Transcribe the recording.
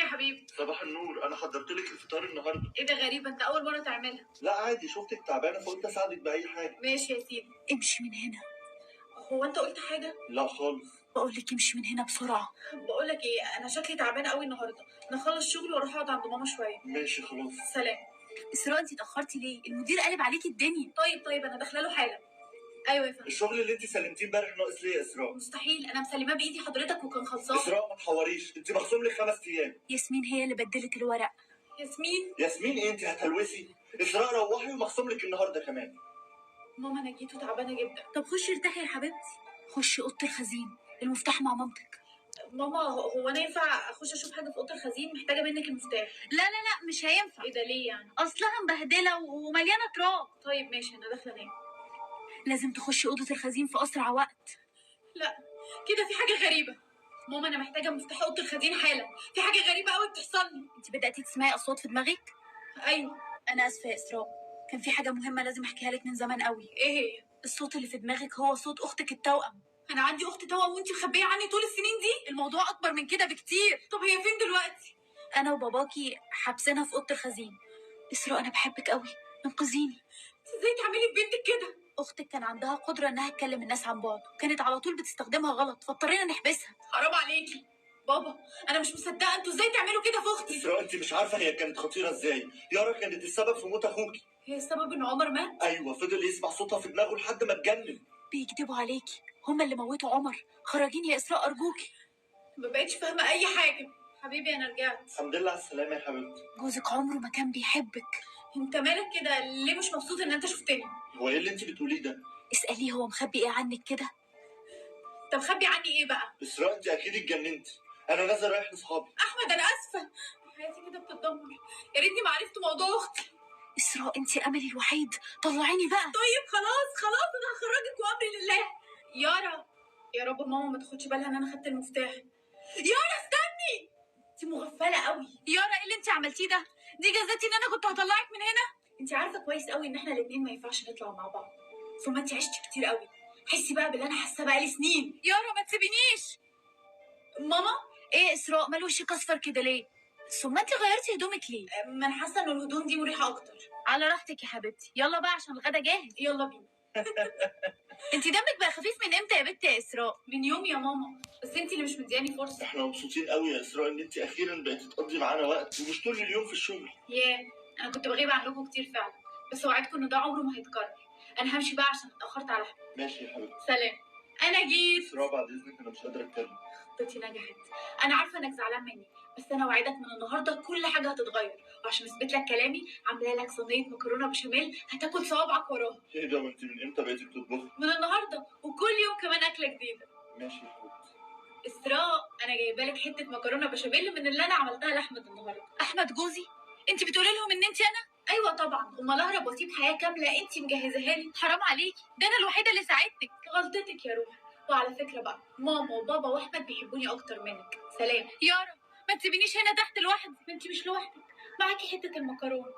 يا حبيبي. صباح النور، انا حضرت لك الفطار النهارده. ايه ده غريب، انت اول مره تعملها. لا عادي، شفتك تعبانه فقلت اساعدك باي حاجه. ماشي يا سيدي. امشي من هنا. هو انت قلت حاجه؟ لا خالص. بقول لك امشي من هنا بسرعه. بقول لك ايه، انا شكلي تعبانه قوي النهارده. نخلص شغل واروح اقعد عند ماما شويه. ماشي خلاص. سلام. اسراء انت اتاخرتي ليه؟ المدير قلب عليكي الدنيا. طيب انا داخله له حالا. ايوه يا فندم. الشغل اللي انت سلمتيه امبارح ناقص ليه يا اسراء؟ مستحيل، انا مسلماه بايدي حضرتك وكان خلصان. اسراء ما تحوريش، انت مخصوم لك 5 ايام. ياسمين هي اللي بدلت الورق. ياسمين؟ ياسمين ايه، انت هتلوثي؟ اسراء روحي ومخصوم لك النهارده كمان. ماما انا جيت وتعبانه جدا. طب خشي ارتاحي يا حبيبتي. خشي اوضه الخزين، المفتاح مع مامتك. ماما هو انا ينفع اخش اشوف حاجه في اوضه الخزين؟ محتاجه منك المفتاح. لا مش هينفع. ايه ده ليه يعني؟ اصلها مبهدله ومليانه تراب. طيب ماشي، انا داخله انام. لازم تخشي اوضه الخزين في اسرع وقت. لا كده في حاجه غريبه. ماما انا محتاجه مفتاح اوضه الخزين حالا، في حاجه غريبه قوي بتحصل لي. انت بداتي تسمعي اصوات في دماغك؟ ايوه. انا اسفه يا اسراء، كان في حاجه مهمه لازم احكيها لك من زمان قوي. ايه هي؟ الصوت اللي في دماغك هو صوت اختك التوأم. انا عندي اخت توأم وانت مخبيه عني طول السنين دي؟ الموضوع اكبر من كده بكتير. طب هي فين دلوقتي؟ انا وباباكي حابسينها في اوضه الخزين. اسراء انا بحبك قوي، انقذيني. ازاي تعملي في بنتك كده؟ اختك كان عندها قدره انها تكلم الناس عن بعد، كانت على طول بتستخدمها غلط فاضطرينا نحبسها. حرام عليكي بابا، انا مش مصدقه انتوا ازاي تعملوا كده في اختي. اسراء انت مش عارفه هي كانت خطيره ازاي. يارا كانت السبب في موت اخوكي. هي السبب ان عمر مات؟ ايوه، فضل يسمع صوتها في دماغه لحد ما اتجنن. بيكذبوا عليكي، هما اللي موتوا عمر. خرجيني يا اسراء ارجوكي. ما بقتش فاهمه اي حاجه. حبيبي انا رجعت. الحمد لله على السلامه يا حبيبتي. جوزك عمره ما كان بيحبك. انت مالك كده ليه؟ مش مبسوط ان انت شفتني؟ هو ايه اللي انت بتقوليه ده؟ اساليه هو مخبي ايه عنك كده. انت مخبي عني ايه بقى؟ اسراء انت اكيد اتجننتي. انا نازل رايح لاصحابي. احمد انا اسفه، حياتي كده بتتدمر. يا ريتني ما عرفت موضوع اختي. اسراء انت املي الوحيد، طلعيني بقى. طيب خلاص انا هخرجك وامري لله. يارا، يا رب ماما ما تاخدش بالها ان انا خدت المفتاح. يارا استني، انت مغفله قوي. يارا ايه اللي انت عملتيه ده؟ دي جزاتي ان انا كنت هطلعك من هنا. انت عارفه كويس قوي ان احنا الاثنين ما ينفعش نطلع مع بعض. ثم انت عشتي كتير قوي، حسي بقى باللي انا حاسه بقالي سنين. يارا ما تسيبينيش. ماما ايه اسراء مال وشك اصفر كده ليه؟ ثم انت غيرتي هدومك ليه؟ ما انا حاسه ان الهدوم دي مريحه اكتر. على راحتك يا حبيبتي، يلا بقى عشان الغدا جاهز. يلا بينا. انت دمك بقى خفيف من امتى يا بنت يا اسراء؟ من يوم يا ماما، بس انت اللي مش مدياني فرصه. احنا مبسوطين قوي يا اسراء ان انت اخيرا بقيتي تقضي معانا وقت ومش طول اليوم في الشغل. انا كنت بغيب عنكم كتير فعلا، بس وعدكم ان ده عمره ما هيتكرر. انا همشي بقى عشان اتاخرت على حاجه. ماشي يا حبيبتي. سلام. انا جيت. اسراء بعد اذنك انا مش قادره اتكلم. خطتي نجحت. انا عارفه انك زعلان مني، بس انا وعدك من النهارده كل حاجه هتتغير، وعشان اثبت لك كلامي عامله لك صينيه مكرونه بشاميل هتاكل صوابعك وراها. ايه ده، وانت من امتى بقيتي بتطبخي؟ من النهارده، وكل يوم كمان اكله جديده. ماشي يا حبيبتي. اسراء انا جايبه لك حته مكرونه بشاميل من اللي انا عملتها لاحمد النهارده. احمد جوزي؟ انت بتقولي لهم ان انت انا؟ ايوه طبعا، امال اهرب واسيب حياه كامله انت مجهزاها لي؟ حرام عليكي، ده انا الوحيده اللي ساعدتك. غلطتك يا روح. وعلى فكره بقى، ماما وبابا واحمد بيحبوني اكتر منك. سلام. يارا ما تسيبينيش هنا تحت لوحدي. ما انت مش لوحدك، معاكي حته المكرونه.